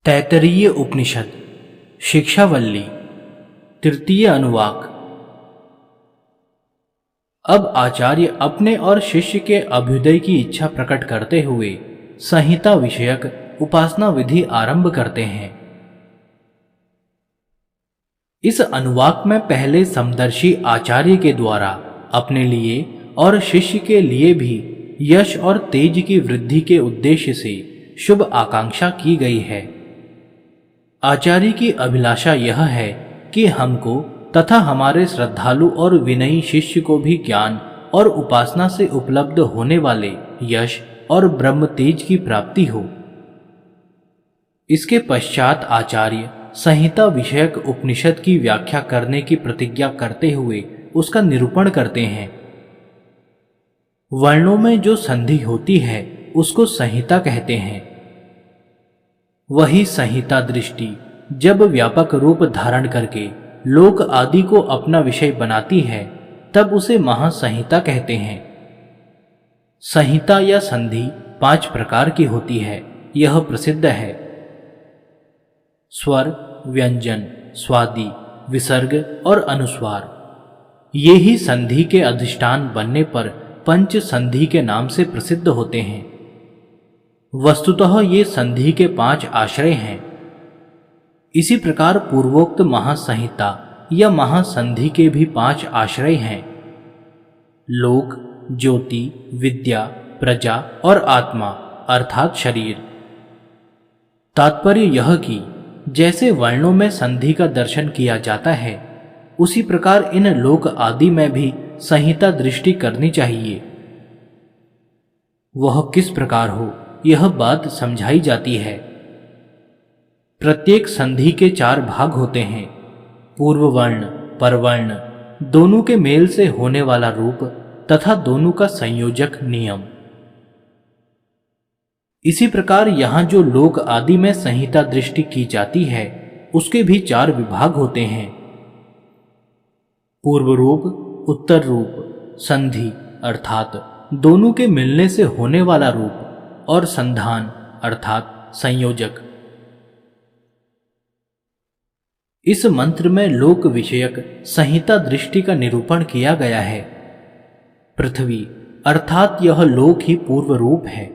तैत्तरीय उपनिषद शिक्षावल्ली तृतीय अनुवाक। अब आचार्य अपने और शिष्य के अभ्युदय की इच्छा प्रकट करते हुए संहिता विषयक उपासना विधि आरंभ करते हैं। इस अनुवाक में पहले समदर्शी आचार्य के द्वारा अपने लिए और शिष्य के लिए भी यश और तेज की वृद्धि के उद्देश्य से शुभ आकांक्षा की गई है। आचार्य की अभिलाषा यह है कि हमको तथा हमारे श्रद्धालु और विनयी शिष्य को भी ज्ञान और उपासना से उपलब्ध होने वाले यश और ब्रह्म तेज की प्राप्ति हो। इसके पश्चात आचार्य संहिता विषयक उपनिषद की व्याख्या करने की प्रतिज्ञा करते हुए उसका निरूपण करते हैं। वर्णों में जो संधि होती है उसको संहिता कहते हैं। वही संहिता दृष्टि जब व्यापक रूप धारण करके लोक आदि को अपना विषय बनाती है तब उसे महासंहिता कहते हैं। संहिता या संधि 5 प्रकार की होती है, यह प्रसिद्ध है। स्वर, व्यंजन, स्वादि, विसर्ग और अनुस्वार, ये ही संधि के अधिष्ठान बनने पर पंच संधि के नाम से प्रसिद्ध होते हैं। वस्तुतः ये संधि के 5 आश्रय हैं। इसी प्रकार पूर्वोक्त महासंहिता या महासंधि के भी 5 आश्रय हैं: लोक, ज्योति, विद्या, प्रजा और आत्मा अर्थात शरीर। तात्पर्य यह कि जैसे वर्णों में संधि का दर्शन किया जाता है उसी प्रकार इन लोक आदि में भी संहिता दृष्टि करनी चाहिए। वह किस प्रकार हो यह बात समझाई जाती है। प्रत्येक संधि के 4 भाग होते हैं: पूर्व वर्ण, परवर्ण, दोनों के मेल से होने वाला रूप तथा दोनों का संयोजक नियम। इसी प्रकार यहां जो लोक आदि में संहिता दृष्टि की जाती है उसके भी 4 विभाग होते हैं: पूर्व रूप, उत्तर रूप, संधि अर्थात दोनों के मिलने से होने वाला रूप और संधान अर्थात संयोजक। इस मंत्र में लोक विषयक संहिता दृष्टि का निरूपण किया गया है। पृथ्वी अर्थात यह लोक ही पूर्व रूप है।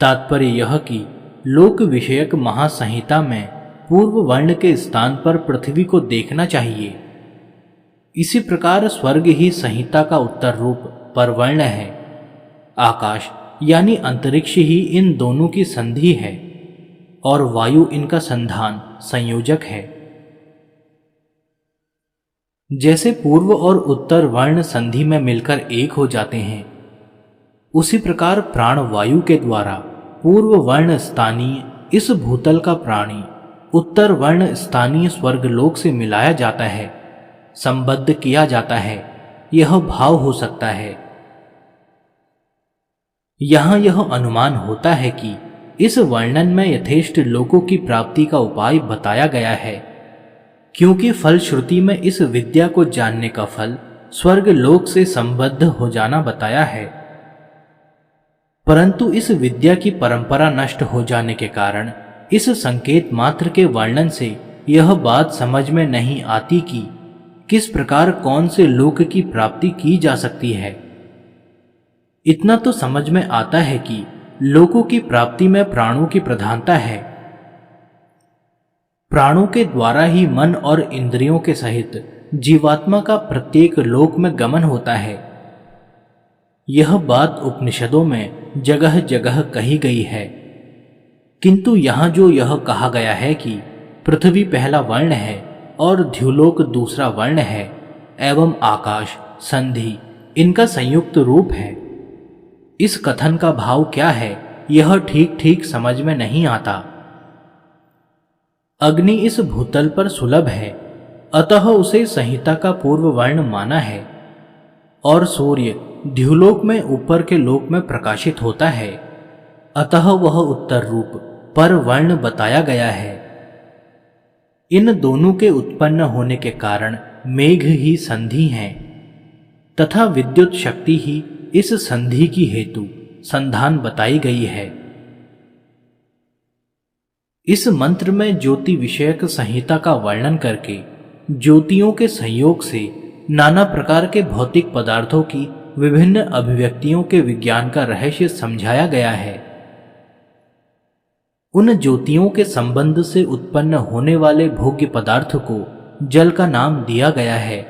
तात्पर्य यह कि लोक विषयक महासंहिता में पूर्व वर्ण के स्थान पर पृथ्वी को देखना चाहिए। इसी प्रकार स्वर्ग ही संहिता का उत्तर रूप परवर्ण है। आकाश यानी अंतरिक्ष ही इन दोनों की संधि है और वायु इनका संधान संयोजक है। जैसे पूर्व और उत्तर वर्ण संधि में मिलकर एक हो जाते हैं उसी प्रकार प्राण वायु के द्वारा पूर्व वर्ण स्थानीय इस भूतल का प्राणी उत्तर वर्ण स्थानीय स्वर्गलोक से मिलाया जाता है, संबद्ध किया जाता है, यह भाव हो सकता है। यहां यह अनुमान होता है कि इस वर्णन में यथेष्ट लोकों की प्राप्ति का उपाय बताया गया है, क्योंकि फलश्रुति में इस विद्या को जानने का फल स्वर्ग लोक से संबद्ध हो जाना बताया है। परंतु इस विद्या की परंपरा नष्ट हो जाने के कारण इस संकेत मात्र के वर्णन से यह बात समझ में नहीं आती कि किस प्रकार कौन से लोक की प्राप्ति की जा सकती है। इतना तो समझ में आता है कि लोकों की प्राप्ति में प्राणों की प्रधानता है। प्राणों के द्वारा ही मन और इंद्रियों के सहित जीवात्मा का प्रत्येक लोक में गमन होता है। यह बात उपनिषदों में जगह जगह कही गई है, किंतु यहां जो यह कहा गया है कि पृथ्वी पहला वर्ण है और द्युलोक दूसरा वर्ण है एवं आकाश संधि इनका संयुक्त रूप है, इस कथन का भाव क्या है यह ठीक ठीक समझ में नहीं आता। अग्नि इस भूतल पर सुलभ है अतः उसे संहिता का पूर्व वर्ण माना है और सूर्य द्युलोक में ऊपर के लोक में प्रकाशित होता है अतः वह उत्तर रूप पर वर्ण बताया गया है। इन दोनों के उत्पन्न होने के कारण मेघ ही संधि हैं तथा विद्युत शक्ति ही इस संधि की हेतु संधान बताई गई है। इस मंत्र में ज्योति विषयक संहिता का वर्णन करके ज्योतियों के संयोग से नाना प्रकार के भौतिक पदार्थों की विभिन्न अभिव्यक्तियों के विज्ञान का रहस्य समझाया गया है। उन ज्योतियों के संबंध से उत्पन्न होने वाले भोग्य पदार्थ को जल का नाम दिया गया है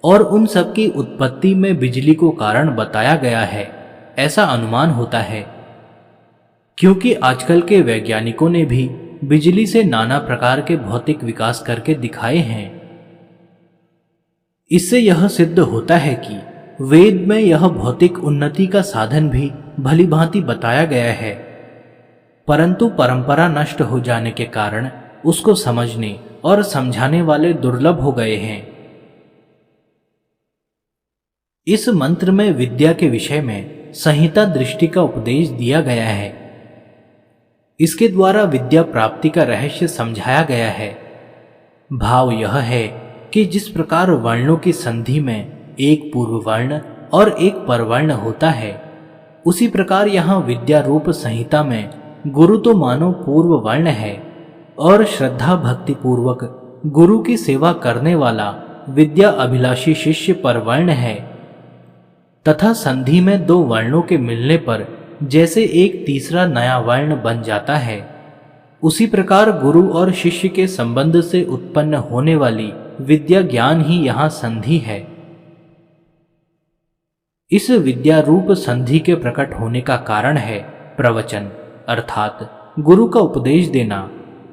और उन सब की उत्पत्ति में बिजली को कारण बताया गया है, ऐसा अनुमान होता है, क्योंकि आजकल के वैज्ञानिकों ने भी बिजली से नाना प्रकार के भौतिक विकास करके दिखाए हैं। इससे यह सिद्ध होता है कि वेद में यह भौतिक उन्नति का साधन भी भली भांति बताया गया है, परंतु परंपरा नष्ट हो जाने के कारण उसको समझने और समझाने वाले दुर्लभ हो गए हैं। इस मंत्र में विद्या के विषय में संहिता दृष्टि का उपदेश दिया गया है। इसके द्वारा विद्या प्राप्ति का रहस्य समझाया गया है। भाव यह है कि जिस प्रकार वर्णों की संधि में एक पूर्व वर्ण और एक परवर्ण होता है, उसी प्रकार यहाँ विद्या रूप संहिता में गुरु तो मानो पूर्व वर्ण है और श्रद्धा भक्ति पूर्वक गुरु की सेवा करने वाला विद्या अभिलाषी शिष्य परवर्ण है, तथा संधि में दो वर्णों के मिलने पर जैसे एक तीसरा नया वर्ण बन जाता है, उसी प्रकार गुरु और शिष्य के संबंध से उत्पन्न होने वाली विद्या ज्ञान ही यहाँ संधि है। इस विद्या रूप संधि के प्रकट होने का कारण है प्रवचन, अर्थात गुरु का उपदेश देना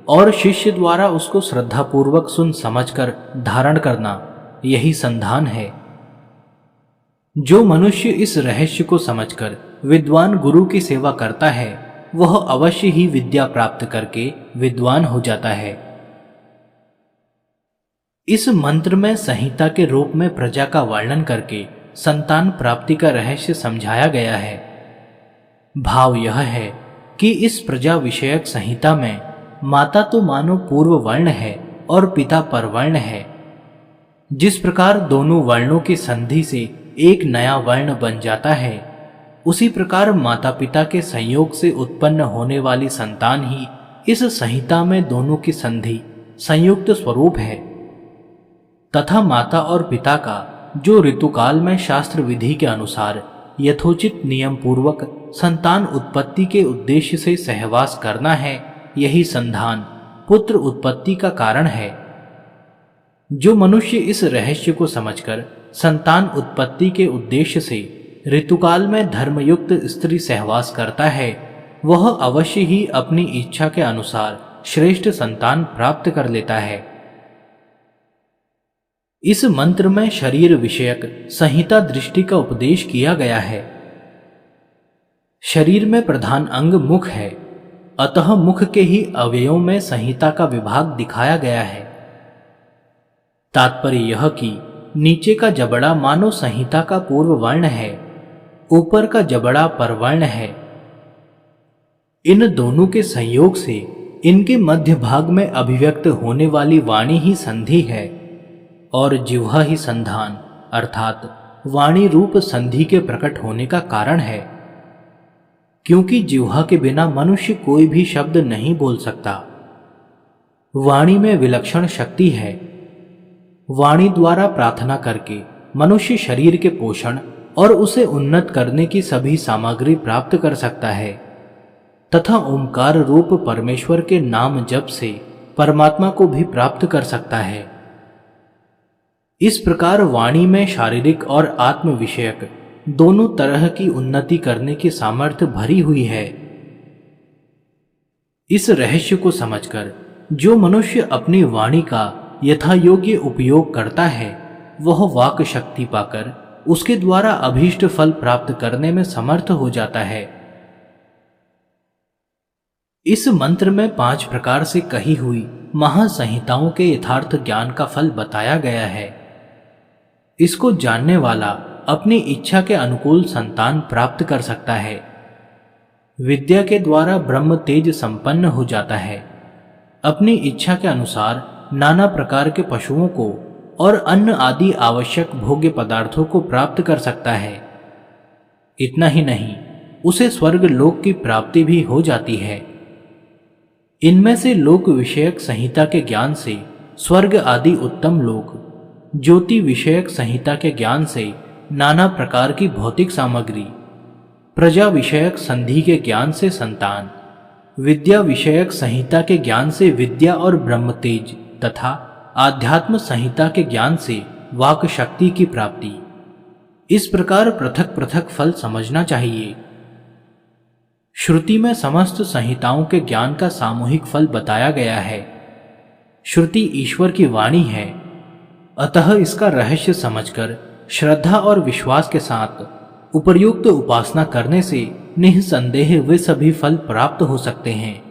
और शिष्य द्वारा उसको श्रद्धापूर्वक सुन समझकर धारण करना, यही संधान है। जो मनुष्य इस रहस्य को समझकर विद्वान गुरु की सेवा करता है, वह अवश्य ही विद्या प्राप्त करके विद्वान हो जाता है। इस मंत्र में संहिता के रूप में प्रजा का वर्णन करके संतान प्राप्ति का रहस्य समझाया गया है। भाव यह है कि इस प्रजा विषयक संहिता में माता तो मानो पूर्व वर्ण है और पिता परवर्ण है। जिस प्रकार दोनों वर्णों की संधि से एक नया वर्ण बन जाता है, उसी प्रकार माता पिता के संयोग से उत्पन्न होने वाली संतान ही इस संहिता में दोनों की संधि संयुक्त स्वरूप है, तथा माता और पिता का जो ऋतुकाल में शास्त्र विधि के अनुसार यथोचित नियम पूर्वक संतान उत्पत्ति के उद्देश्य से सहवास करना है, यही संधान पुत्र उत्पत्ति का कारण है। जो मनुष्य इस रहस्य को समझकर संतान उत्पत्ति के उद्देश्य से ऋतुकाल में धर्मयुक्त स्त्री सहवास करता है, वह अवश्य ही अपनी इच्छा के अनुसार श्रेष्ठ संतान प्राप्त कर लेता है। इस मंत्र में शरीर विषयक संहिता दृष्टि का उपदेश किया गया है। शरीर में प्रधान अंग मुख है, अतः मुख के ही अवयवों में संहिता का विभाग दिखाया गया है। तात्पर्य यह कि नीचे का जबड़ा मानो संहिता का पूर्व वर्ण है, ऊपर का जबड़ा परवर्ण है। इन दोनों के संयोग से इनके मध्य भाग में अभिव्यक्त होने वाली वाणी ही संधि है और जिह्वा ही संधान अर्थात वाणी रूप संधि के प्रकट होने का कारण है, क्योंकि जिह्वा के बिना मनुष्य कोई भी शब्द नहीं बोल सकता। वाणी में विलक्षण शक्ति है। वाणी द्वारा प्रार्थना करके मनुष्य शरीर के पोषण और उसे उन्नत करने की सभी सामग्री प्राप्त कर सकता है, तथा ओंकार रूप परमेश्वर के नाम जप से परमात्मा को भी प्राप्त कर सकता है। इस प्रकार वाणी में शारीरिक और आत्म विषयक दोनों तरह की उन्नति करने की सामर्थ्य भरी हुई है। इस रहस्य को समझकर जो मनुष्य अपनी वाणी का यथा योग्य उपयोग करता है, वह वाक शक्ति पाकर उसके द्वारा अभीष्ट फल प्राप्त करने में समर्थ हो जाता है। इस मंत्र में 5 प्रकार से कही हुई महासंहिताओं के यथार्थ ज्ञान का फल बताया गया है। इसको जानने वाला अपनी इच्छा के अनुकूल संतान प्राप्त कर सकता है। विद्या के द्वारा ब्रह्म तेज संपन्न हो जाता है। अपनी इच्छा के अनुसार नाना प्रकार के पशुओं को और अन्न आदि आवश्यक भोग्य पदार्थों को प्राप्त कर सकता है। इतना ही नहीं, उसे स्वर्ग लोक की प्राप्ति भी हो जाती है। इनमें से लोक विषयक संहिता के ज्ञान से स्वर्ग आदि उत्तम लोक, ज्योति विषयक संहिता के ज्ञान से नाना प्रकार की भौतिक सामग्री, प्रजा विषयक संधि के ज्ञान से संतान, विद्या विषयक संहिता के ज्ञान से विद्या और ब्रह्म तेज तथा आध्यात्म संहिता के ज्ञान से वाक शक्ति की प्राप्ति। इस प्रकार पृथक पृथक फल समझना चाहिए। श्रुति में समस्त संहिताओं के ज्ञान का सामूहिक फल बताया गया है। श्रुति ईश्वर की वाणी है, अतः इसका रहस्य समझकर श्रद्धा और विश्वास के साथ उपर्युक्त उपासना करने से निःसंदेह वे सभी फल प्राप्त हो सकते हैं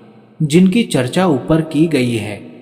जिनकी चर्चा ऊपर की गई है।